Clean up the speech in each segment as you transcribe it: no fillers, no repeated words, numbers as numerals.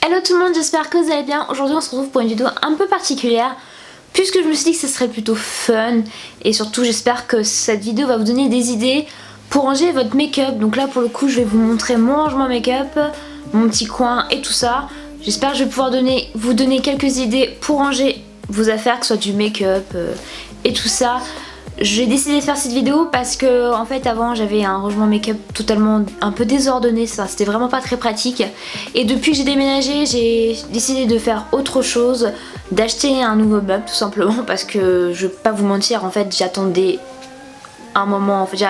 Hello tout le monde, j'espère que vous allez bien. Aujourd'hui on se retrouve pour une vidéo un peu particulière puisque je me suis dit que ce serait plutôt fun et surtout j'espère que cette vidéo va vous donner des idées pour ranger votre make-up. Donc là pour le coup je vais vous montrer mon rangement make-up, mon petit coin et tout ça. J'espère que je vais pouvoir vous donner quelques idées pour ranger vos affaires, que ce soit du make-up et tout ça. J'ai décidé de faire cette vidéo parce que en fait avant j'avais un rangement make-up totalement un peu désordonné, ça c'était vraiment pas très pratique. Et depuis que j'ai déménagé, j'ai décidé de faire autre chose, d'acheter un nouveau meuble tout simplement parce que je vais pas vous mentir, en fait j'attendais un moment, en fait j'ai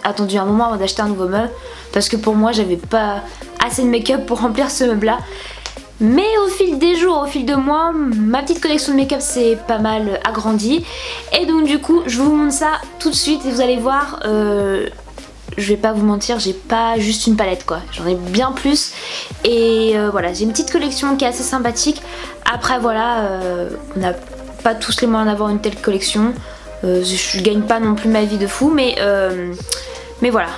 attendu un moment avant d'acheter un nouveau meuble parce que pour moi j'avais pas assez de make-up pour remplir ce meuble là. Mais au fil des jours, au fil de mois, ma petite collection de make-up s'est pas mal agrandie. Et donc du coup, je vous montre ça tout de suite et vous allez voir, je vais pas vous mentir, j'ai pas juste une palette quoi. J'en ai bien plus. Et voilà, j'ai une petite collection qui est assez sympathique. Après voilà, on n'a pas tous les moyens d'avoir une telle collection. Je gagne pas non plus ma vie de fou, mais voilà,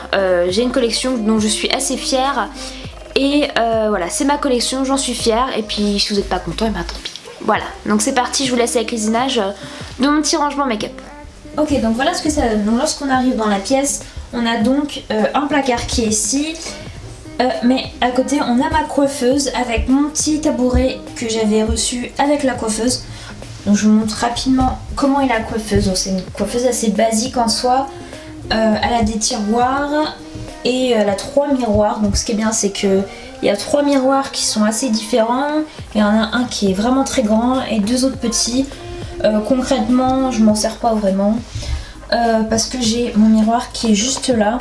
j'ai une collection dont je suis assez fière. Et voilà, c'est ma collection, j'en suis fière. Et puis si vous n'êtes pas content, et ben tant pis. Voilà, donc c'est parti, je vous laisse avec les images de mon petit rangement make-up. Ok, donc voilà ce que ça donne. Donc lorsqu'on arrive dans la pièce, on a donc un placard qui est ici. Mais à côté, on a ma coiffeuse avec mon petit tabouret que j'avais reçu avec la coiffeuse. Donc je vous montre rapidement comment est la coiffeuse. Donc c'est une coiffeuse assez basique en soi. Elle a des tiroirs. Et elle a 3 miroirs, donc ce qui est bien c'est que il y a 3 miroirs qui sont assez différents. Il y en a un qui est vraiment très grand et 2 autres petits. Concrètement je m'en sers pas vraiment parce que j'ai mon miroir qui est juste là.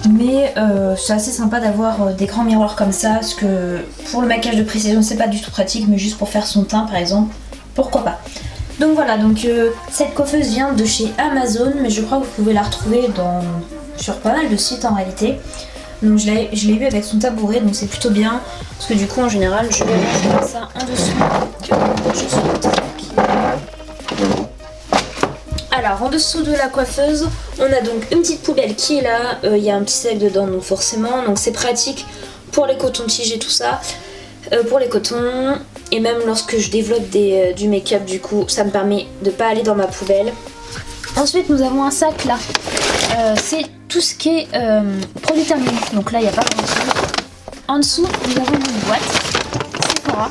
Mais c'est assez sympa d'avoir des grands miroirs comme ça parce que pour le maquillage de précision c'est pas du tout pratique, mais juste pour faire son teint par exemple, pourquoi pas. Donc voilà, donc cette coiffeuse vient de chez Amazon, mais je crois que vous pouvez la retrouver sur pas mal de sites en réalité. Donc je l'ai eu avec son tabouret, donc c'est plutôt bien parce que du coup en général je vais mettre ça en dessous. Alors en dessous de la coiffeuse, on a donc une petite poubelle qui est là. Il y a un petit sac dedans donc forcément, donc c'est pratique pour les cotons-tiges et tout ça. Pour les cotons, et même lorsque je développe du make-up, du coup ça me permet de pas aller dans ma poubelle. Ensuite nous avons un sac là, c'est tout ce qui est produits terminés, donc là il n'y a pas grand chose. En dessous nous avons une boîte Sephora.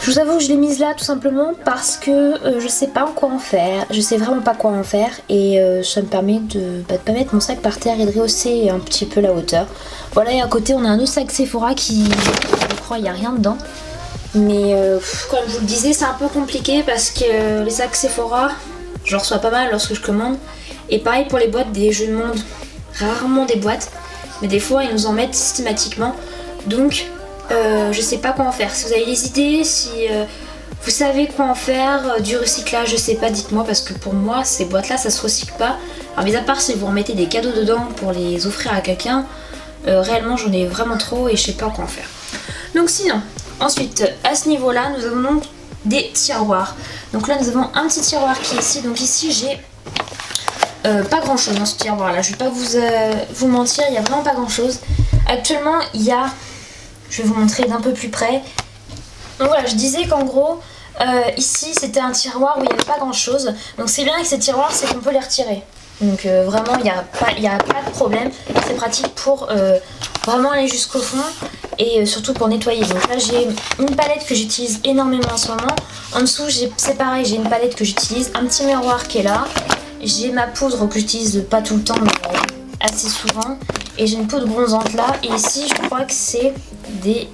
Je vous avoue que je l'ai mise là tout simplement parce que je sais pas quoi en faire, je sais vraiment pas quoi en faire et ça me permet de pas mettre mon sac par terre et de rehausser un petit peu la hauteur. Voilà, et à côté on a un autre sac Sephora qui, je crois, il n'y a rien dedans. Mais comme je vous le disais, c'est un peu compliqué parce que les sacs Sephora, j'en reçois pas mal lorsque je commande. Et pareil pour les boîtes, je demande rarement des boîtes, mais des fois ils nous en mettent systématiquement. Donc je sais pas quoi en faire. Si vous avez des idées, si vous savez quoi en faire, du recyclage, je sais pas, dites-moi, parce que pour moi ces boîtes là ça se recycle pas. Alors mis à part si vous remettez des cadeaux dedans pour les offrir à quelqu'un, réellement j'en ai vraiment trop et je sais pas quoi en faire. Donc sinon, ensuite à ce niveau là nous avons donc des tiroirs. Donc là nous avons un petit tiroir qui est ici. Donc ici j'ai pas grand chose dans ce tiroir là, je vais pas vous mentir, il y a vraiment pas grand chose. Actuellement il y a, je vais vous montrer d'un peu plus près. Donc voilà, je disais qu'en gros ici c'était un tiroir où il n'y avait pas grand chose. Donc c'est bien avec ces tiroirs, c'est qu'on peut les retirer. Donc vraiment il n'y a pas de problème, c'est pratique pour vraiment aller jusqu'au fond et surtout pour nettoyer. Donc là j'ai une palette que j'utilise énormément en ce moment. En dessous c'est pareil, j'ai une palette que j'utilise, un petit miroir qui est là. J'ai ma poudre que j'utilise pas tout le temps mais assez souvent. Et j'ai une poudre bronzante là. Et ici je crois que c'est des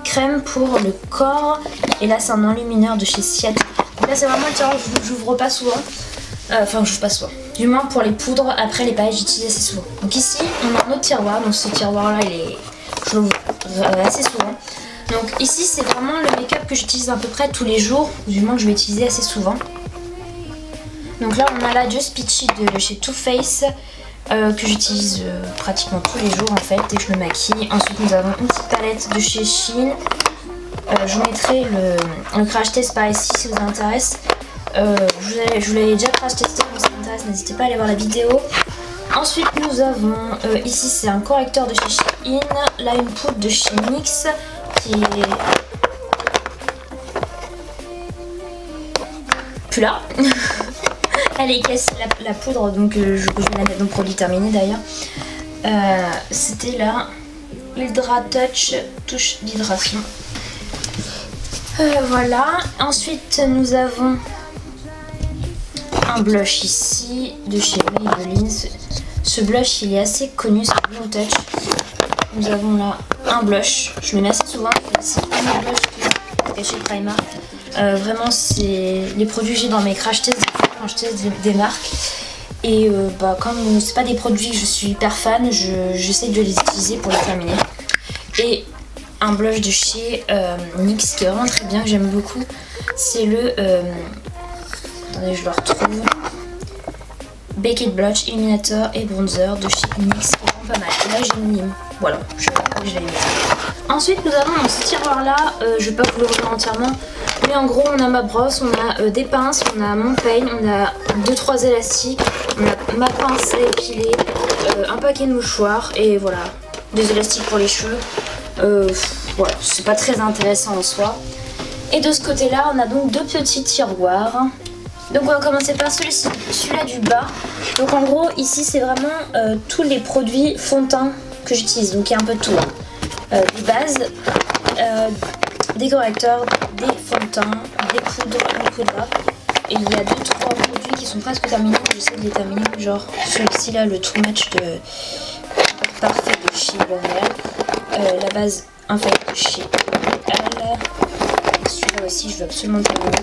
crèmes pour le corps. Et là c'est un enlumineur de chez Siat. Donc là c'est vraiment un tiroir que j'ouvre pas souvent. Enfin j'ouvre pas souvent. Du moins pour les poudres, après les palettes j'utilise assez souvent. Donc ici on a un autre tiroir. Donc ce tiroir là je l'ouvre assez souvent. Donc ici c'est vraiment le make-up que j'utilise à peu près tous les jours. Du moins que je vais utiliser assez souvent. Donc là on a la Just Peachy de chez Too Faced que j'utilise pratiquement tous les jours en fait et je me maquille. Ensuite nous avons une petite palette de chez Shein. Je vous mettrai le crash test par ici si vous intéresse. Je vous l'avais déjà crash testé, donc si ça vous intéresse n'hésitez pas à aller voir la vidéo. Ensuite nous avons, ici c'est un correcteur de chez Shein, là une poudre de chez NYX qui est plus là. Elle est cassée la poudre, donc je vais la mettre dans le produit terminé d'ailleurs. C'était là, Hydra Touch, touche d'hydration. Voilà, ensuite nous avons un blush ici de chez Maybelline. Ce blush il est assez connu, c'est Blond Touch. Nous avons là un blush, je le mets assez souvent, c'est un blush que chez Primark. Vraiment c'est les produits que j'ai dans mes crash tests quand je teste des marques. Et comme c'est pas des produits que je suis hyper fan, j'essaie de les utiliser pour les terminer. Et un blush de chez NYX qui est vraiment très bien, que j'aime beaucoup. C'est le... attendez, je le retrouve. Baked Blush Illuminator et Bronzer de chez NYX, qui est vraiment pas mal. Et là j'ai une lime. Voilà, je l'avais mis. Ensuite nous avons dans ce tiroir là, je vais pas vous l'ouvrir entièrement, mais en gros on a ma brosse, on a des pinces, on a mon peigne, on a 2-3 élastiques, on a ma pince à épiler, un paquet de mouchoirs et voilà, des élastiques pour les cheveux. Voilà, c'est pas très intéressant en soi. Et de ce côté là on a donc deux petits tiroirs. Donc on va commencer par celui-là du bas. Donc en gros ici c'est vraiment tous les produits fond de teint que j'utilise. Donc il y a un peu de tout. Des bases, des correcteurs, des fonds de teint, des poudres, des poudres. Et il y a 2-3 produits qui sont presque terminés. J'essaie de les terminer. Genre celui-ci là, le Too Much de Parfait de chez L'Oréal. La base Infaillible de chez L'Oréal. Celui-là aussi je veux absolument terminer.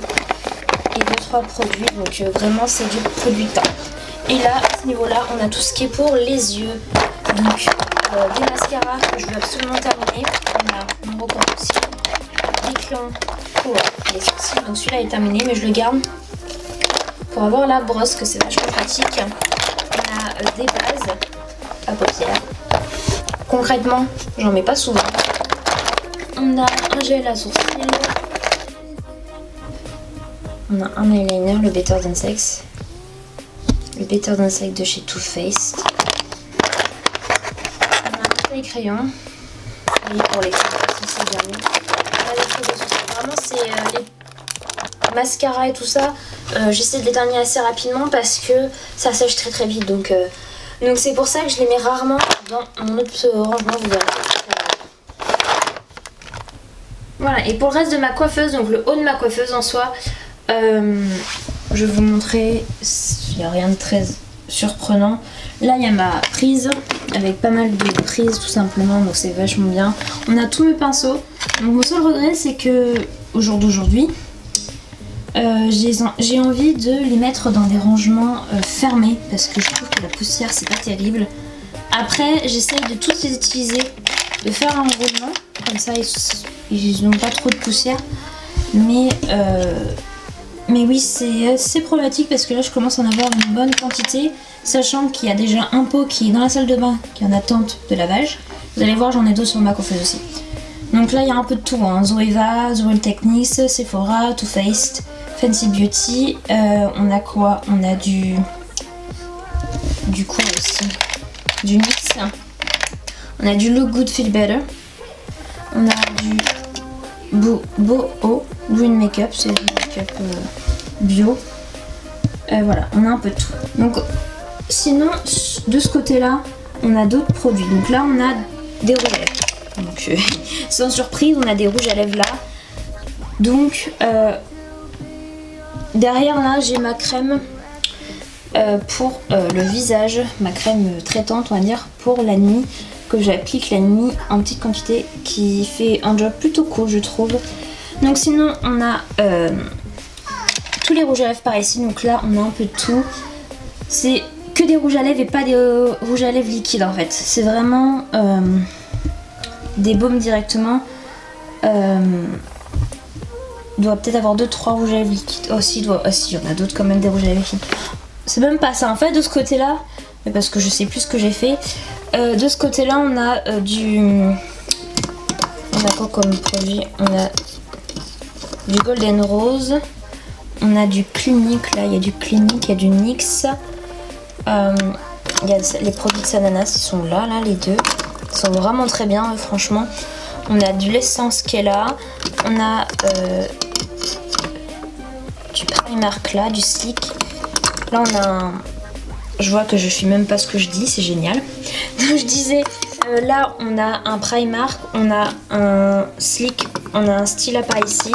Et 2-3 produits, donc vraiment c'est du produit teint. Et là, à ce niveau-là, on a tout ce qui est pour les yeux. Donc des mascaras que je veux absolument terminer. On a mon recours aussi, des crayons pour les sourcils. Donc celui-là est terminé, mais je le garde pour avoir la brosse, que c'est vachement pratique. On a des bases à paupières. Concrètement, j'en mets pas souvent. On a un gel à sourcils. On a un eyeliner, le Better Than Sex. Le Better Than Sex de chez Too Faced. On a un crayon. Et pour les crayons, c'est le dernier. On a les crayons de sourcils. Vraiment, c'est les mascaras et tout ça. J'essaie de les terminer assez rapidement parce que ça sèche très très vite. Donc c'est pour ça que je les mets rarement dans mon autre rangement. Vous verrez. Voilà, et pour le reste de ma coiffeuse, donc le haut de ma coiffeuse en soi. Je vais vous montrer, il n'y a rien de très surprenant. Là il y a ma prise avec pas mal de prises tout simplement, donc c'est vachement bien. On a tous mes pinceaux. Donc mon seul regret c'est que au jour d'aujourd'hui j'ai envie de les mettre dans des rangements fermés parce que je trouve que la poussière c'est pas terrible. Après j'essaye de tous les utiliser, de faire un roulement comme ça ils n'ont pas trop de poussière, mais oui, c'est problématique parce que là je commence à en avoir une bonne quantité, sachant qu'il y a déjà un pot qui est dans la salle de bain qui est en attente de lavage. Vous allez voir, j'en ai d'autres sur ma coiffeuse aussi. Donc là il y a un peu de tout, hein. Zoeva, Zoel Techniques, Sephora, Too Faced, Fancy Beauty. On a quoi? On a du quoi aussi? Du NYX. On a du Look Good Feel Better. On a du Boho Green Makeup, c'est du make-up bio. Voilà, on a un peu de tout. Donc sinon de ce côté là on a d'autres produits. Donc là on a des rouges à lèvres. Donc sans surprise on a des rouges à lèvres là. Donc derrière là j'ai ma crème pour le visage, ma crème traitante on va dire pour la nuit, que j'applique la nuit en petite quantité, qui fait un job plutôt cool je trouve. Donc sinon on a tous les rouges à lèvres par ici, donc là on a un peu de tout. C'est que des rouges à lèvres et pas des rouges à lèvres liquides en fait. C'est vraiment des baumes directement. Il doit peut-être avoir 2-3 rouges à lèvres liquides. Oh si, il y en a d'autres quand même des rouges à lèvres liquides. C'est même pas ça en fait de ce côté là, mais parce que je sais plus ce que j'ai fait. De ce côté là on a on a quoi comme produit? On a du Golden Rose, on a du Clinique, là il y a du Clinique, il y a du NYX, Il y a les produits de Sananas, ils sont là, les deux. Ils sont vraiment très bien, franchement. On a de l'essence qui est là. On a du Primark là, du Slick. Là, on a un... Je vois que je suis même pas ce que je dis, c'est génial. Donc, je disais, là, on a un Primark, on a un Slick, on a un Stila par ici.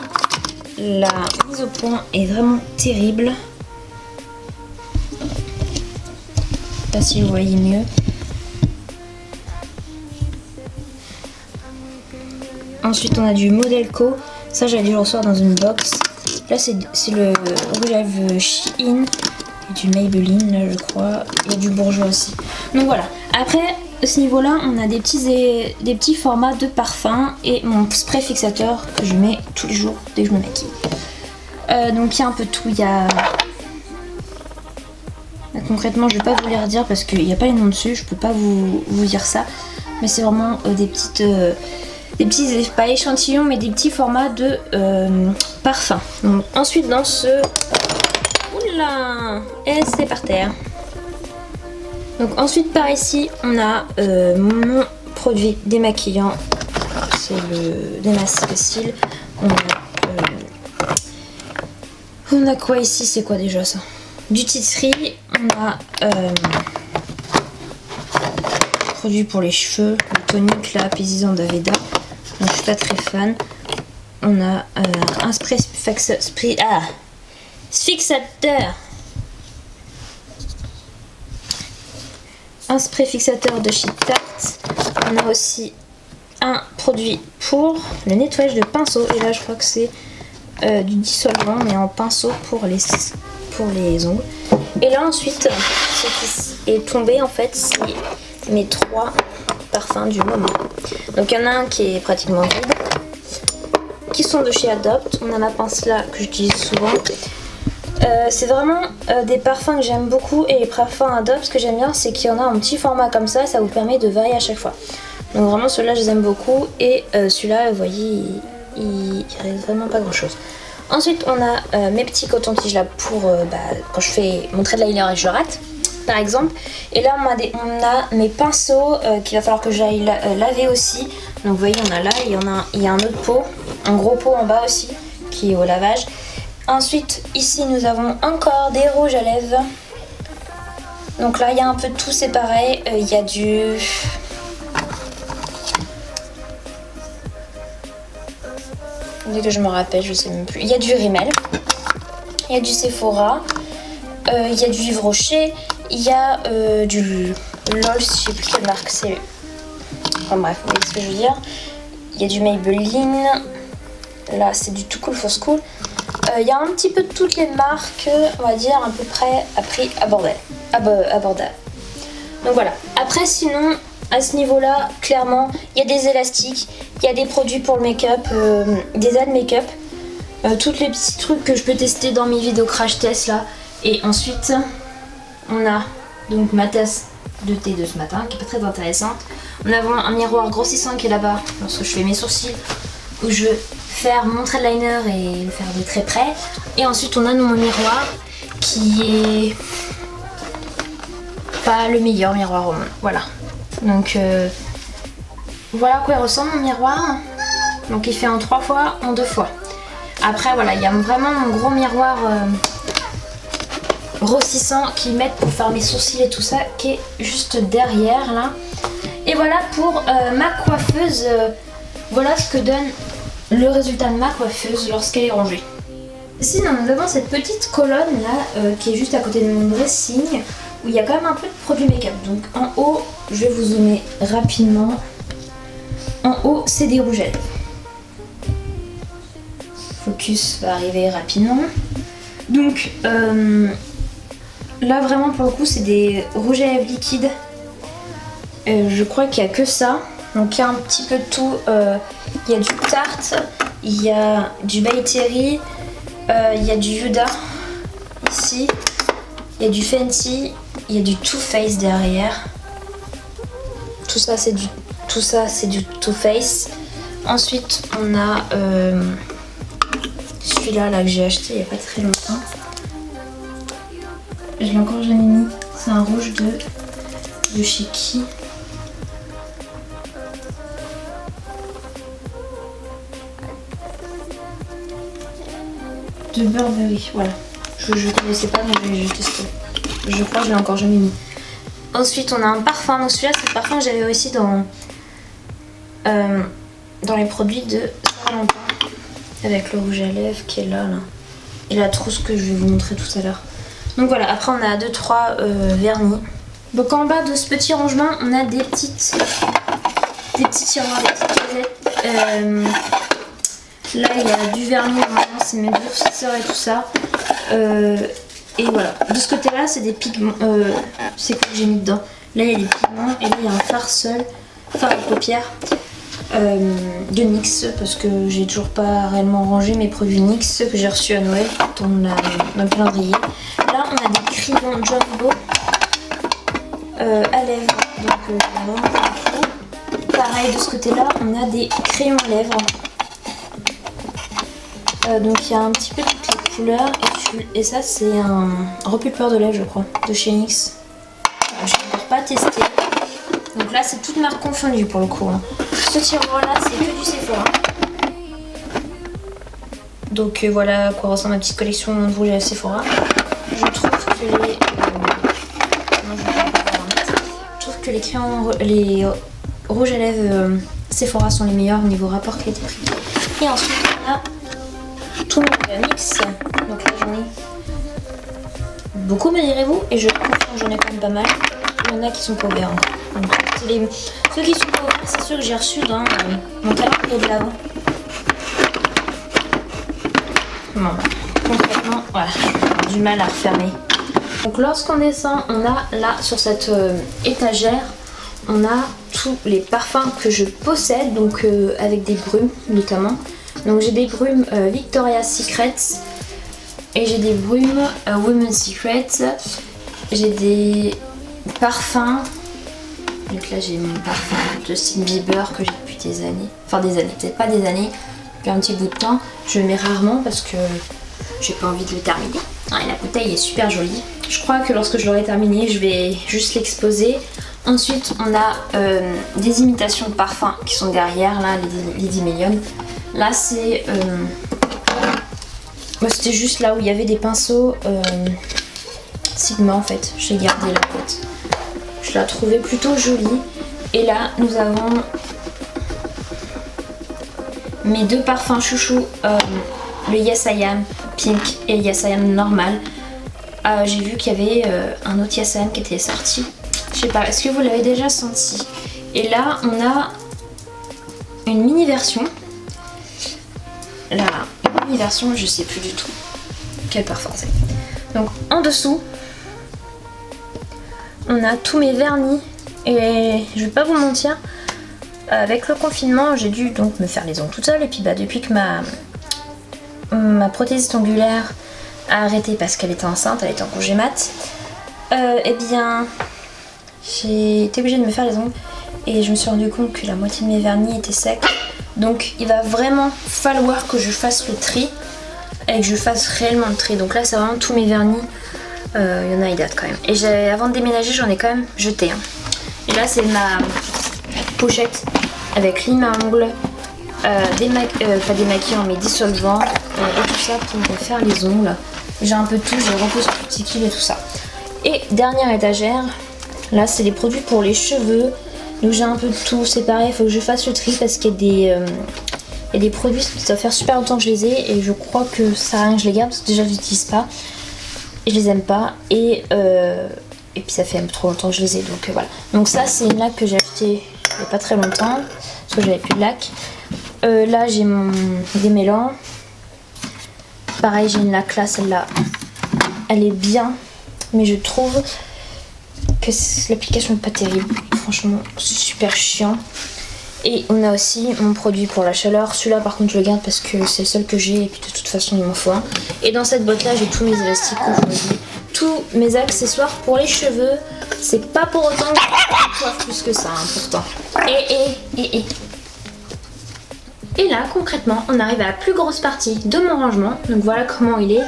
La mise au point est vraiment terrible. Je sais pas si vous voyez mieux. Ensuite, on a du Modelco. Ça, j'avais dû le recevoir dans une box. Là, c'est le rouge à lèvres Shein. Et du Maybelline, là, je crois. Il y a du Bourjois aussi. Donc voilà. Après, à ce niveau-là, on a des petits formats de parfum et mon spray fixateur que je mets tous les jours dès que je me maquille. Donc, il y a un peu de tout. Il y a... Là, concrètement, je vais pas vous les redire parce qu'il n'y a pas les noms dessus. Je peux pas vous dire ça. Mais c'est vraiment des petits, pas échantillons, mais des petits formats de parfum. Donc, ensuite, dans ce... Oula! Et c'est par terre. Donc, ensuite, par ici, on a mon produit démaquillant. C'est le démasque cils. On a quoi ici? C'est quoi déjà ça? Du tea tree. On a produit pour les cheveux. Le tonique là, Paysan d'Aveda. Donc, je suis pas très fan. On a un spray fixateur. Un spray fixateur de chez Tarte. On a aussi un produit pour le nettoyage de pinceau. Et là, je crois que c'est du dissolvant, mais en pinceau pour les ongles. Et là, ensuite, ce qui est tombé, en fait, c'est mes 3 parfums du moment. Donc, il y en a un qui est pratiquement vide, qui sont de chez Adopt. On a ma pince là que j'utilise souvent. C'est vraiment des parfums que j'aime beaucoup, et les parfums Adopt, ce que j'aime bien, c'est qu'il y en a un petit format comme ça vous permet de varier à chaque fois. Donc vraiment ceux-là je les aime beaucoup, et celui-là vous voyez il reste vraiment pas grand chose. Ensuite on a mes petits cotons-tiges là pour quand je fais mon trait de liner et je le rate par exemple, et là on a mes pinceaux qu'il va falloir que j'aille laver aussi. Donc vous voyez on a là, il y a un autre pot, un gros pot en bas aussi qui est au lavage. Ensuite, ici, nous avons encore des rouges à lèvres. Donc là, il y a un peu de tout, c'est pareil. Il y a du... Dès que je me rappelle, je sais même plus. Il y a du Rimmel. Il y a du Sephora. Il y a du Yves Rocher. Il y a du LOL, je sais plus quelle marque c'est. Enfin bref, vous voyez ce que je veux dire. Il y a du Maybelline. Là, c'est du Too Cool for School. Il y a un petit peu de toutes les marques, on va dire à peu près à prix abordable. Donc voilà. Après sinon, à ce niveau-là, clairement, il y a des élastiques, il y a des produits pour le make-up, des aides make-up, tous les petits trucs que je peux tester dans mes vidéos crash test là. Et ensuite, on a donc ma tasse de thé de ce matin qui est pas très intéressante. On a un miroir grossissant qui est là-bas lorsque je fais mes sourcils, où je veux faire mon trait de liner et le faire de très près. Et ensuite on a mon miroir qui est pas le meilleur miroir au monde. Voilà. Donc voilà à quoi il ressemble mon miroir. Donc il fait en 3 fois, en 2 fois. Après voilà, il y a vraiment mon gros miroir grossissant qu'ils mettent pour faire mes sourcils et tout ça, qui est juste derrière là. Et voilà pour ma coiffeuse. Voilà ce que donne le résultat de ma coiffeuse lorsqu'elle est rangée. Sinon, nous avons cette petite colonne là qui est juste à côté de mon dressing, où il y a quand même un peu de produits make-up. Donc en haut, je vais vous zoomer rapidement. En haut, c'est des rouges à lèvres. Focus va arriver rapidement. Donc là vraiment pour le coup, c'est des rouges à lèvres liquides. Je crois qu'il n'y a que ça. Donc il y a un petit peu de tout. Il y a du Tarte, il y a du By Terry, il y a du Huda ici, il y a du Fenty, il y a du Too Faced derrière. Tout ça c'est du Too Faced. Ensuite on a celui-là que j'ai acheté il n'y a pas très longtemps. Je l'ai encore jamais mis. C'est un rouge de de chez qui? De Burberry, voilà. Je connaissais pas, mais j'ai testé. Je crois que je l'ai encore jamais mis. Ensuite, on a un parfum. Donc celui-là, c'est le parfum que j'avais aussi dans les produits de Saint-Valentin. Avec le rouge à lèvres qui est là. Et la trousse que je vais vous montrer tout à l'heure. Donc voilà, après on a 2-3 vernis. Donc en bas de ce petit rangement, on a des petits tiroirs, des petites casettes. Là, il y a du vernis, normalement, c'est mes durcisseurs et tout ça. Et voilà. De ce côté-là, c'est des pigments. C'est quoi que j'ai mis dedans? Là, il y a des pigments et là, il y a un fard seul, fard de paupières de NYX parce que j'ai toujours pas réellement rangé mes produits NYX que j'ai reçus à Noël dans le calendrier. Là, on a des crayons Jumbo à lèvres. Donc, vraiment beaucoup. Pareil, de ce côté-là, on a des crayons à lèvres. Donc il y a un petit peu toutes les couleurs et ça c'est un repulpeur de lèvres je crois de chez NYX. Je n'ai encore pas testé. Donc là c'est toutes marques confondues pour le coup. Ce tiroir là c'est que du Sephora. Donc voilà à quoi ressemble ma petite collection de rouge à Sephora. Je trouve que les crayons, les rouges à lèvres Sephora sont les meilleurs au niveau rapport qualité-prix. Et ensuite on a tout mon NYX, donc là j'en ai beaucoup me direz-vous, et je confirme j'en ai quand même pas mal. Il y en a qui sont pas ouverts encore. Donc ceux qui sont pas ouverts, c'est ceux que j'ai reçus dans mon calendrier de l'avant. Bon, concrètement, voilà, j'ai du mal à refermer. Donc lorsqu'on descend, on a là sur cette étagère, on a tous les parfums que je possède, donc avec des brumes notamment. Donc j'ai des brumes Victoria's Secret et j'ai des brumes Women's Secret. J'ai des parfums. Donc là j'ai mon parfum Justin Bieber que j'ai depuis des années. Enfin des années, peut-être pas des années, depuis un petit bout de temps. Je le mets rarement parce que j'ai pas envie de le terminer. Et la bouteille est super jolie. Je crois que lorsque je l'aurai terminé, je vais juste l'exposer. Ensuite on a des imitations de parfums qui sont derrière là, les 10 millions. Là c'est c'était juste là où il y avait des pinceaux Sigma en fait. J'ai gardé la boîte. Je la trouvais plutôt jolie. Et là nous avons mes deux parfums chouchou, le Yes I Am Pink et le Yes I Am normal. J'ai vu qu'il y avait un autre Yes I Am qui était sorti. Je sais pas, est-ce que vous l'avez déjà senti? Et là on a une mini version. Là, une mini version, je sais plus du tout quel parfum c'est. Donc en dessous, on a tous mes vernis et je vais pas vous mentir, avec le confinement, j'ai dû donc me faire les ongles toute seule et puis depuis que ma prothésiste ongulaire a arrêté parce qu'elle était enceinte, elle était en congé mat, eh bien j'ai été obligée de me faire les ongles et je me suis rendu compte que la moitié de mes vernis étaient secs. Donc il va vraiment falloir que je fasse le tri et que je fasse réellement le tri. Donc là c'est vraiment tous mes vernis. Il y en a, ils datent quand même. Et avant de déménager, j'en ai quand même jeté. Et là c'est ma pochette avec lime à ongles, pas démaquillant mais dissolvant et tout ça pour me faire les ongles. J'ai un peu de tout, j'ai repose cuticule et tout ça. Et dernière étagère, là c'est les produits pour les cheveux. Donc j'ai un peu de tout, c'est pareil, il faut que je fasse le tri parce qu'il y a des produits, ça va faire super longtemps que je les ai et je crois que ça sert à rien que je les garde parce que déjà je les utilise pas et je les aime pas et puis ça fait un peu trop longtemps que je les ai donc voilà. Donc ça c'est une laque que j'ai acheté il n'y a pas très longtemps parce que j'avais plus de laque. Là j'ai mon démêlant. Pareil j'ai une laque là, celle-là elle est bien mais je trouve que l'application n'est pas terrible. Franchement, c'est super chiant. Et on a aussi mon produit pour la chaleur. Celui-là, par contre, je le garde parce que c'est le seul que j'ai. Et puis, de toute façon, il m'en faut un. Et dans cette boîte-là, j'ai tous mes élastiques confondus. Tous mes accessoires pour les cheveux. C'est pas pour autant que je coiffe plus que ça, hein, pourtant. Et là, concrètement, on arrive à la plus grosse partie de mon rangement. Donc, voilà comment il est.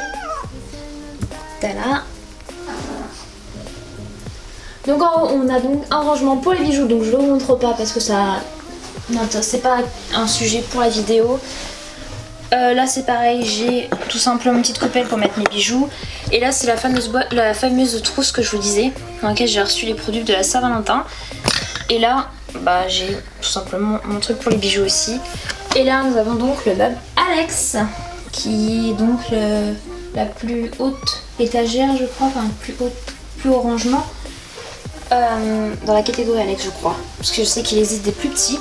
Tada. Donc en haut on a donc un rangement pour les bijoux, donc je ne le montre pas parce que ça... Non, c'est pas un sujet pour la vidéo. Là c'est pareil, j'ai tout simplement une petite coupelle pour mettre mes bijoux. Et là c'est la fameuse trousse que je vous disais, dans laquelle j'ai reçu les produits de la Saint-Valentin. Et là bah, j'ai tout simplement mon truc pour les bijoux aussi. Et là nous avons donc le meuble Alex, qui est donc la plus haute étagère je crois, enfin plus haut rangement dans la catégorie Alex je crois. Parce que je sais qu'il existe des plus petits.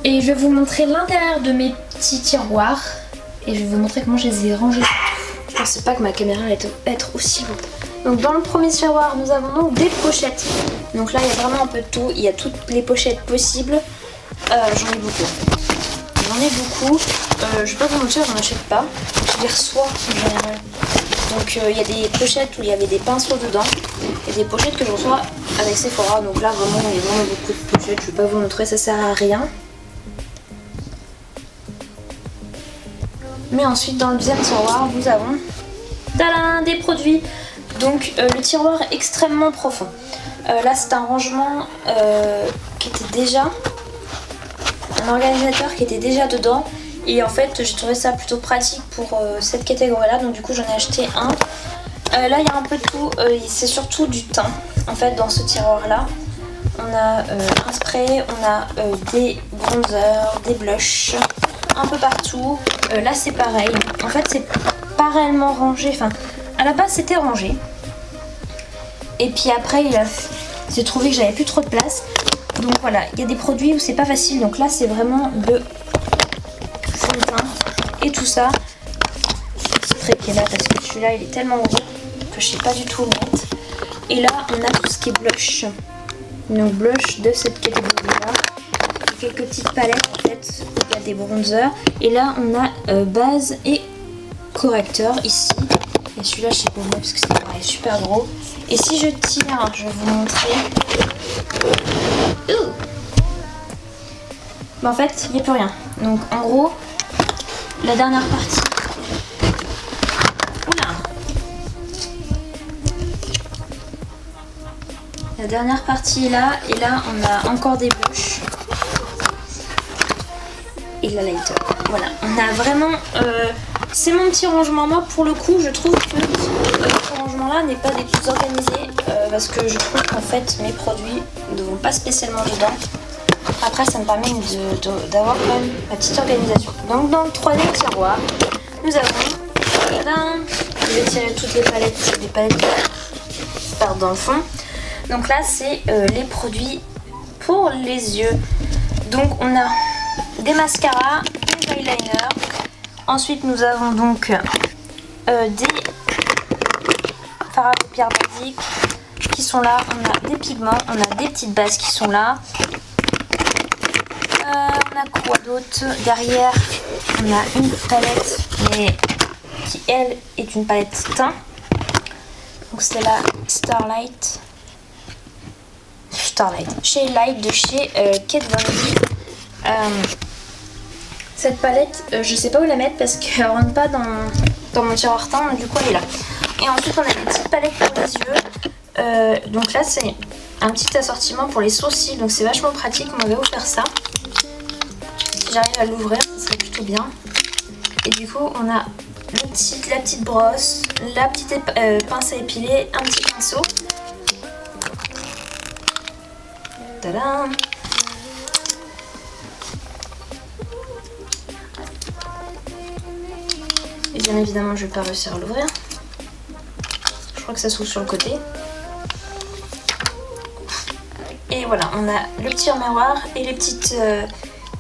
Et je vais vous montrer l'intérieur de mes petits tiroirs. Et je vais vous montrer comment je les ai rangés. Je pensais pas que ma caméra allait être aussi lourde. Donc dans le premier tiroir, nous avons donc des pochettes. Donc là, il y a vraiment un peu de tout. Il y a toutes les pochettes possibles. J'en ai beaucoup. Je vais pas vous mentir, j'en achète pas. Je les reçois en général. Donc il y a des pochettes où il y avait des pinceaux dedans. Et des pochettes que je reçois avec Sephora. Donc là, vraiment, il y a vraiment beaucoup de pochettes. Je vais pas vous montrer, ça sert à rien. Mais ensuite dans le deuxième tiroir nous avons tadam, des produits. Donc le tiroir est extrêmement profond. Là c'est un rangement qui était déjà un organisateur qui était déjà dedans. Et en fait j'ai trouvé ça plutôt pratique pour cette catégorie là. Donc du coup j'en ai acheté un. Là il y a un peu de tout. C'est surtout du teint en fait dans ce tiroir là. On a un spray, on a des bronzers, des blushs un peu partout. Là c'est pareil. En fait c'est pas réellement rangé. Enfin à la base c'était rangé. Et puis après j'ai trouvé que j'avais plus trop de place. Donc voilà, il y a des produits où c'est pas facile. Donc là c'est vraiment le fond de teint et tout ça. Ce trait qui est là parce que celui-là il est tellement gros que je sais pas du tout le mettre. Et là on a tout ce qui est blush. Donc blush de cette catégorie là. Quelques petites palettes en fait, il y a des bronzers. Et là on a base et correcteur ici. Et celui-là je sais pas où parce que c'est pareil, super gros. Et si je tire, je vais vous montrer. Bah en fait il n'y a plus rien. Donc en gros la dernière partie. Oula. La dernière partie est là. Et là on a encore des blushs. Et la lighter. Voilà, on a vraiment... c'est mon petit rangement. Moi, pour le coup, je trouve que ce rangement-là n'est pas des plus organisés. Parce que je trouve qu'en fait, mes produits ne vont pas spécialement dedans. Après, ça me permet d'avoir quand même ma petite organisation. Donc, dans le troisième tiroir, nous avons... je vais tirer toutes les palettes. Les palettes qui partent dans le fond. Donc là, c'est les produits pour les yeux. Donc, on a... des mascaras, des eyeliners. Ensuite nous avons donc des fards à paupières basiques qui sont là. On a des pigments, on a des petites bases qui sont là. On a quoi d'autre? Derrière on a une palette mais qui elle est une palette teint. Donc c'est la Starlight Shade Light de chez Kat Von D. Cette palette, je sais pas où la mettre parce qu'elle rentre pas dans mon tiroir teint, donc du coup elle est là. Et ensuite on a des petites palettes pour les yeux. Donc là c'est un petit assortiment pour les sourcils, donc c'est vachement pratique, on m'avait offert ça. Si j'arrive à l'ouvrir, ça serait plutôt bien. Et du coup on a la petite brosse, la petite pince à épiler, un petit pinceau. Tadam! Et bien évidemment je vais pas réussir à l'ouvrir. Je crois que ça s'ouvre sur le côté. Et voilà, on a le petit miroir et les petites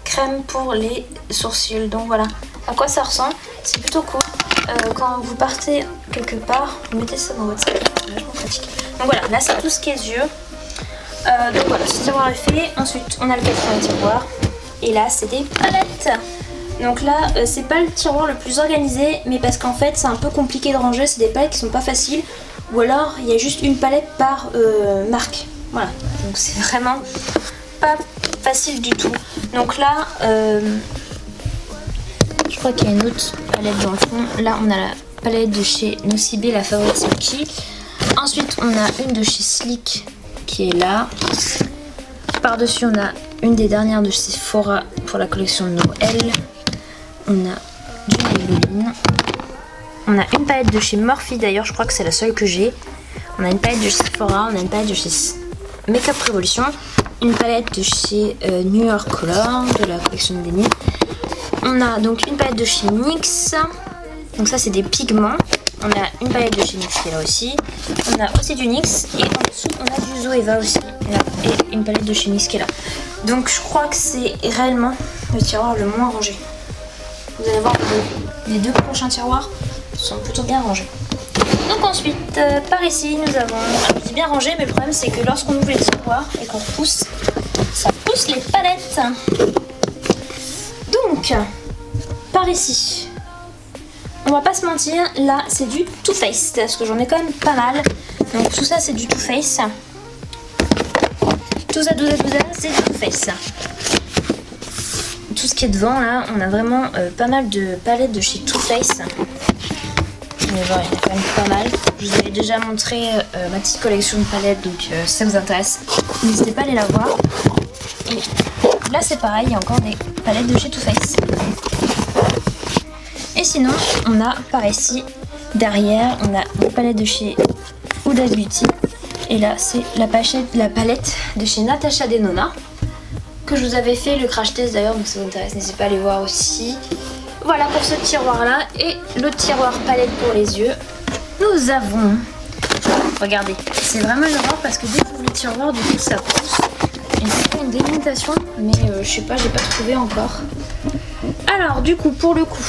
crèmes pour les sourcils. Donc voilà à quoi ça ressemble. C'est plutôt cool. Quand vous partez quelque part, vous mettez ça dans votre sac. C'est vachement pratique. Donc voilà, là c'est tout ce qui est yeux. Donc voilà, ce tiroir est fait. Ensuite on a le quatrième tiroir. Et là c'est des palettes. Donc là c'est pas le tiroir le plus organisé, mais parce qu'en fait c'est un peu compliqué de ranger, c'est des palettes qui sont pas faciles. Ou alors il y a juste une palette par marque. Voilà, donc c'est vraiment pas facile du tout. Donc là je crois qu'il y a une autre palette dans le fond. Là on a la palette de chez Nocibé, la favorite Smoky. Ensuite on a une de chez Sleek qui est là. Par-dessus, on a une des dernières de Sephora pour la collection de Noël. On a du Maybelline. On a une palette de chez Morphe, d'ailleurs, je crois que c'est la seule que j'ai. On a une palette de chez Sephora, on a une palette de chez Makeup Revolution, une palette de chez New York Color, de la collection de Denis. On a donc une palette de chez NYX. Donc ça, c'est des pigments. On a une palette de chez NYX qui est là aussi. On a aussi du NYX. Et en dessous, on a du Zoeva aussi. Là. Et une palette de chez NYX qui est là. Donc je crois que c'est réellement le tiroir le moins rangé. Vous allez voir que les deux prochains tiroirs sont plutôt bien rangés. Donc ensuite, par ici, nous avons... Alors, je dis bien rangé, mais le problème c'est que lorsqu'on ouvre les tiroirs et qu'on repousse, ça pousse les palettes. Donc, par ici... On va pas se mentir, là c'est du Too Faced parce que j'en ai quand même pas mal. Donc tout ça c'est du Too Faced. Tout ça, c'est du Too Faced. Tout ce qui est devant là, on a vraiment pas mal de palettes de chez Too Faced. Mais voilà, il y en a quand même pas mal. Je vous avais déjà montré ma petite collection de palettes, donc si ça vous intéresse, n'hésitez pas à aller la voir. Et là c'est pareil, il y a encore des palettes de chez Too Faced. Et sinon, on a par ici, derrière, on a des palettes de chez Huda Beauty. Et là, c'est la palette de chez Natasha Denona, que je vous avais fait le crash test d'ailleurs, donc si ça vous intéresse, n'hésitez pas à aller voir aussi. Voilà pour ce tiroir-là. Et le tiroir palette pour les yeux, nous avons... Regardez, c'est vraiment une horreur parce que dès que vous ouvrez le tiroir, du coup, ça pousse. Et c'est une délimitation, mais je sais pas, j'ai pas trouvé encore. Alors, du coup, pour le coup...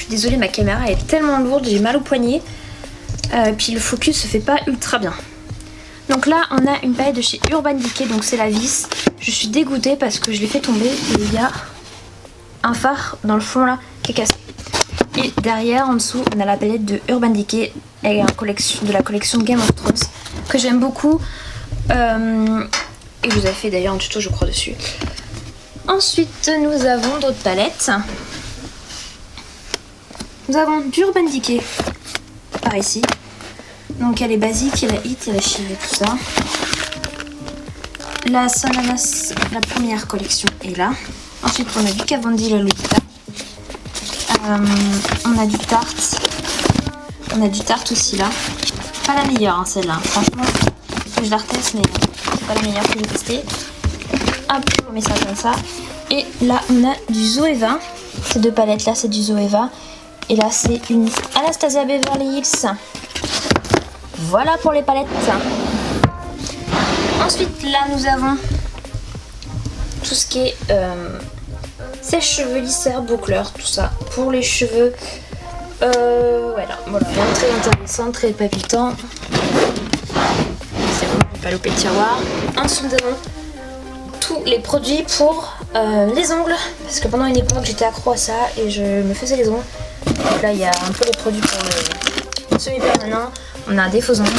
Désolée, ma caméra elle est tellement lourde, j'ai mal au poignet. Puis le focus se fait pas ultra bien. Donc là, on a une palette de chez Urban Decay, donc c'est la vis. Je suis dégoûtée parce que je l'ai fait tomber et il y a un phare dans le fond là qui est cassé. Et derrière, en dessous, on a la palette de Urban Decay et de la collection Game of Thrones que j'aime beaucoup. Et je vous avais fait d'ailleurs un tuto, je crois, dessus. Ensuite, nous avons d'autres palettes. Nous avons du Urban Decay par ici. Donc elle est basique, il y a la Hit, il y a la Chill et tout ça. La Sonanas, la première collection est là. Ensuite on a du Kat Von D, la Lolita. On a du Tarte. On a du Tarte aussi là. Pas la meilleure hein, celle-là. Franchement, il faut que je la reteste, mais c'est pas la meilleure que j'ai testée. Hop, on met ça comme ça. Et là on a du Zoeva. Ces deux palettes là, c'est du Zoeva. Et là, c'est une Anastasia Beverly Hills. Voilà pour les palettes. Ensuite, là, nous avons tout ce qui est sèche-cheveux, lisseur, boucleur, tout ça. Pour les cheveux, voilà, rien de très intéressant, très palpitant. C'est bon, je vais pas louper le tiroir. Ensuite, nous avons tous les produits pour les ongles. Parce que pendant une époque, j'étais accro à ça et je me faisais les ongles. Là il y a un peu les produits pour le semi-permanent. On a des faux ongles.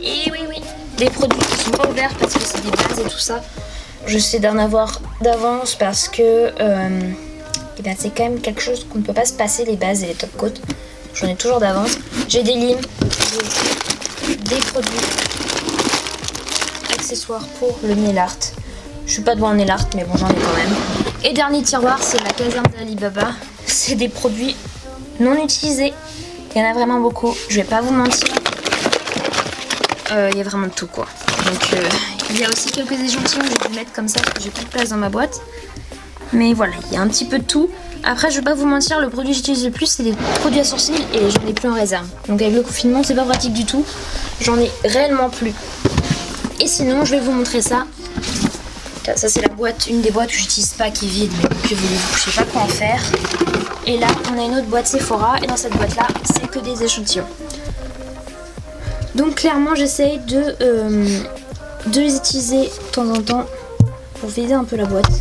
Et oui, des produits qui sont pas ouverts parce que c'est des bases et tout ça. Je sais d'en avoir d'avance parce que c'est quand même quelque chose qu'on ne peut pas se passer, les bases et les top coats. J'en ai toujours d'avance. J'ai des limes, des produits accessoires pour le nail art. Je suis pas devant un nail art mais bon j'en ai quand même. Et dernier tiroir, c'est la caserne d'Alibaba. C'est des produits non utilisés. Il y en a vraiment beaucoup. Je vais pas vous mentir. Il y a vraiment de tout quoi. Donc il y a aussi quelques échantillons que j'ai dû mettre comme ça parce que j'ai plus de place dans ma boîte. Mais voilà, il y a un petit peu de tout. Après, je vais pas vous mentir, le produit que j'utilise le plus, c'est des produits à sourcils et j'en ai plus en réserve. Donc avec le confinement, c'est pas pratique du tout. J'en ai réellement plus. Et sinon, je vais vous montrer ça. Ça c'est la boîte, une des boîtes que j'utilise pas qui est vide, mais que voulez-vous, je sais pas quoi en faire. Et là on a une autre boîte Sephora et dans cette boîte là c'est que des échantillons. Donc clairement j'essaye de les utiliser de temps en temps pour vider un peu la boîte.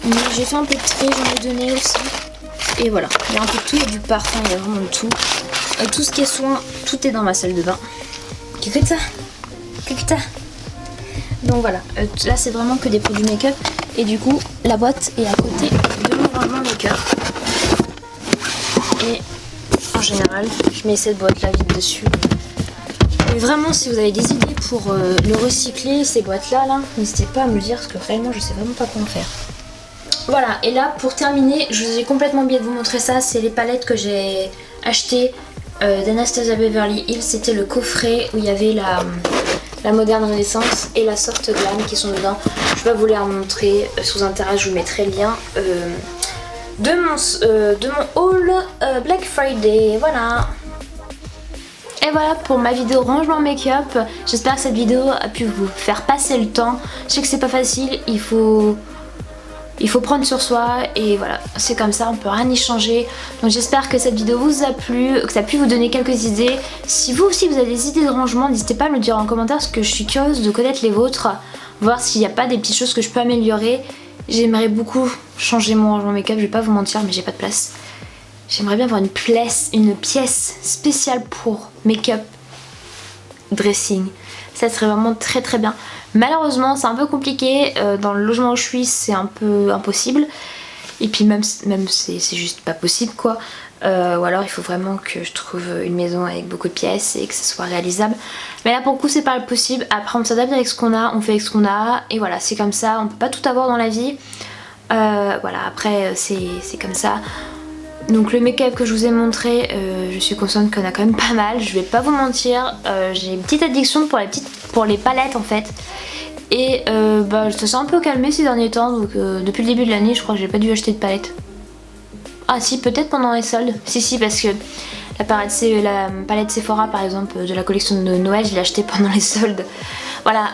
Mais j'ai fait un peu de tri, j'en ai donné aussi. Et voilà, il y a un peu de tout, il y a du parfum, il y a vraiment de tout. Tout ce qui est soin, tout est dans ma salle de bain. Qu'est-ce que ça? Donc voilà, là c'est vraiment que des produits make-up. Et du coup, la boîte est à côté de mon rangement make-up. Et en général, je mets cette boîte là vide dessus. Et vraiment, si vous avez des idées pour le recycler, ces boîtes-là, n'hésitez pas à me le dire parce que réellement, je sais vraiment pas comment faire. Voilà, et là, pour terminer, je vous ai complètement oublié de vous montrer ça. C'est les palettes que j'ai achetées d'Anastasia Beverly Hills. C'était le coffret où il y avait la moderne renaissance et la soft glam qui sont dedans. Je vais vous les remontrer sous intérêt, je vous mettrai le lien de mon haul Black Friday. Voilà. Et voilà pour ma vidéo rangement make-up. J'espère que cette vidéo a pu vous faire passer le temps. Je sais que c'est pas facile, il faut prendre sur soi et voilà, c'est comme ça, on peut rien y changer. Donc j'espère que cette vidéo vous a plu, que ça a pu vous donner quelques idées. Si vous aussi vous avez des idées de rangement, n'hésitez pas à me le dire en commentaire parce que je suis curieuse de connaître les vôtres, voir s'il n'y a pas des petites choses que je peux améliorer. J'aimerais beaucoup changer mon rangement make-up, je vais pas vous mentir, mais j'ai pas de place. J'aimerais bien avoir une pièce spéciale pour make-up dressing. Ça serait vraiment très très bien. Malheureusement c'est un peu compliqué, dans le logement où je suis c'est un peu impossible. Et puis même c'est juste pas possible quoi. Ou alors il faut vraiment que je trouve une maison avec beaucoup de pièces et que ce soit réalisable. Mais là pour le coup c'est pas possible. Après on s'adapte avec ce qu'on a, on fait avec ce qu'on a. Et voilà, c'est comme ça, on peut pas tout avoir dans la vie. Voilà, après c'est comme ça. Donc le make-up que je vous ai montré, je suis consciente qu'on a quand même pas mal, je vais pas vous mentir, j'ai une petite addiction pour les palettes en fait. Et ça s'est un peu calmé ces derniers temps, donc depuis le début de l'année je crois que j'ai pas dû acheter de palettes. Ah si, peut-être pendant les soldes, si parce que la palette Sephora par exemple de la collection de Noël, je l'ai achetée pendant les soldes. Voilà,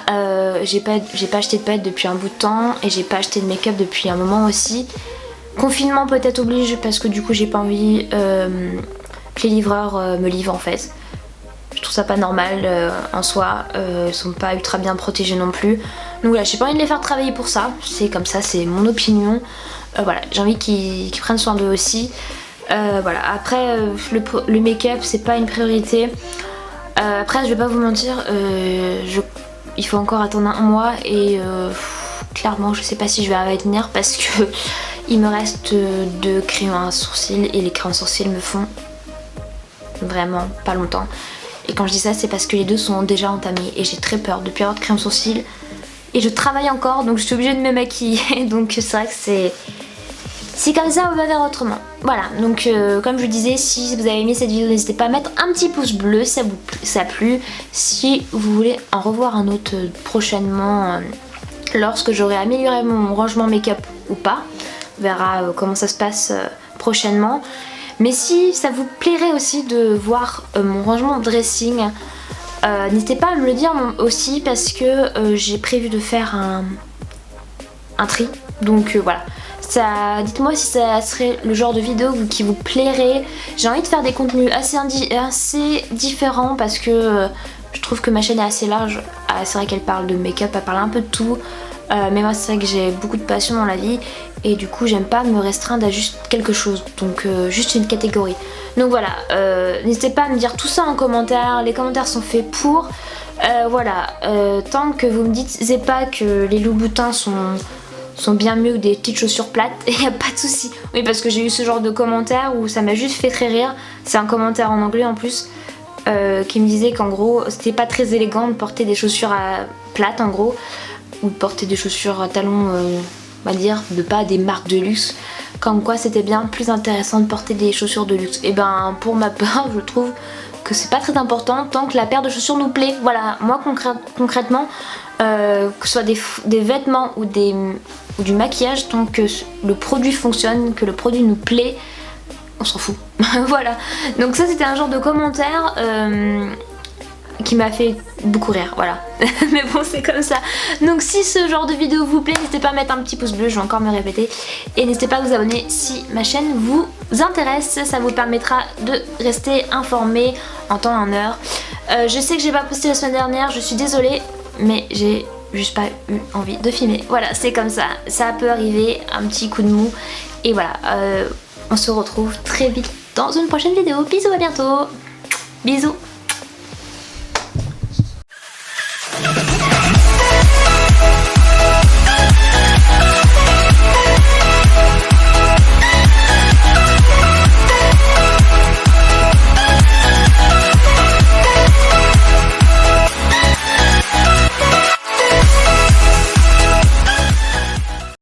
j'ai pas acheté de palette depuis un bout de temps et j'ai pas acheté de make-up depuis un moment aussi. Confinement peut-être oblige parce que du coup j'ai pas envie que les livreurs me livrent en fait. Je trouve ça pas normal en soi, ils sont pas ultra bien protégés non plus. Donc voilà, j'ai pas envie de les faire travailler pour ça, c'est comme ça, c'est mon opinion. Voilà, j'ai envie qu'ils prennent soin d'eux aussi. Voilà, après le make-up c'est pas une priorité. Après je vais pas vous mentir, il faut encore attendre un mois et clairement je sais pas si je vais arriver à tenir parce que il me reste 2 crayons à sourcils et les crayons à sourcils me font vraiment pas longtemps. Et quand je dis ça c'est parce que les 2 sont déjà entamés et j'ai très peur de plus avoir de crayons sourcils. Et je travaille encore donc je suis obligée de me maquiller donc c'est vrai que c'est comme ça, on va faire autrement. Voilà, donc comme je vous disais, si vous avez aimé cette vidéo, n'hésitez pas à mettre un petit pouce bleu, ça a plu. Si vous voulez en revoir un autre prochainement, lorsque j'aurai amélioré mon rangement make-up ou pas, on verra comment ça se passe prochainement. Mais si ça vous plairait aussi de voir mon rangement dressing, n'hésitez pas à me le dire aussi parce que j'ai prévu de faire un tri. Donc voilà. Dites-moi si ça serait le genre de vidéo qui vous plairait. J'ai envie de faire des contenus assez différents parce que je trouve que ma chaîne est assez large. C'est vrai qu'elle parle de make-up, elle parle un peu de tout. Mais moi c'est vrai que j'ai beaucoup de passion dans la vie et du coup j'aime pas me restreindre à juste quelque chose, donc juste une catégorie. Donc voilà, n'hésitez pas à me dire tout ça en commentaire, les commentaires sont faits pour. Voilà, tant que vous me dites pas que les loups-boutins sont bien mieux que des petites chaussures plates, et y a pas de souci. Oui, parce que j'ai eu ce genre de commentaire où ça m'a juste fait très rire. C'est un commentaire en anglais en plus qui me disait qu'en gros c'était pas très élégant de porter des chaussures plates en gros, ou de porter des chaussures à talons on va dire de pas des marques de luxe, comme quoi c'était bien plus intéressant de porter des chaussures de luxe. Et ben pour ma part je trouve que c'est pas très important tant que la paire de chaussures nous plaît. Voilà, moi concrètement que ce soit des vêtements ou du maquillage, tant que le produit fonctionne, que le produit nous plaît, on s'en fout. Voilà, donc ça c'était un genre de commentaire qui m'a fait beaucoup rire, voilà. Mais bon, c'est comme ça. Donc si ce genre de vidéo vous plaît, n'hésitez pas à mettre un petit pouce bleu, je vais encore me répéter. Et n'hésitez pas à vous abonner si ma chaîne vous intéresse, ça vous permettra de rester informé en temps et en heure. Je sais que j'ai pas posté la semaine dernière, je suis désolée, mais j'ai juste pas eu envie de filmer. Voilà, c'est comme ça, ça peut arriver, un petit coup de mou. Et voilà, on se retrouve très vite dans une prochaine vidéo. Bisous, à bientôt. Bisous.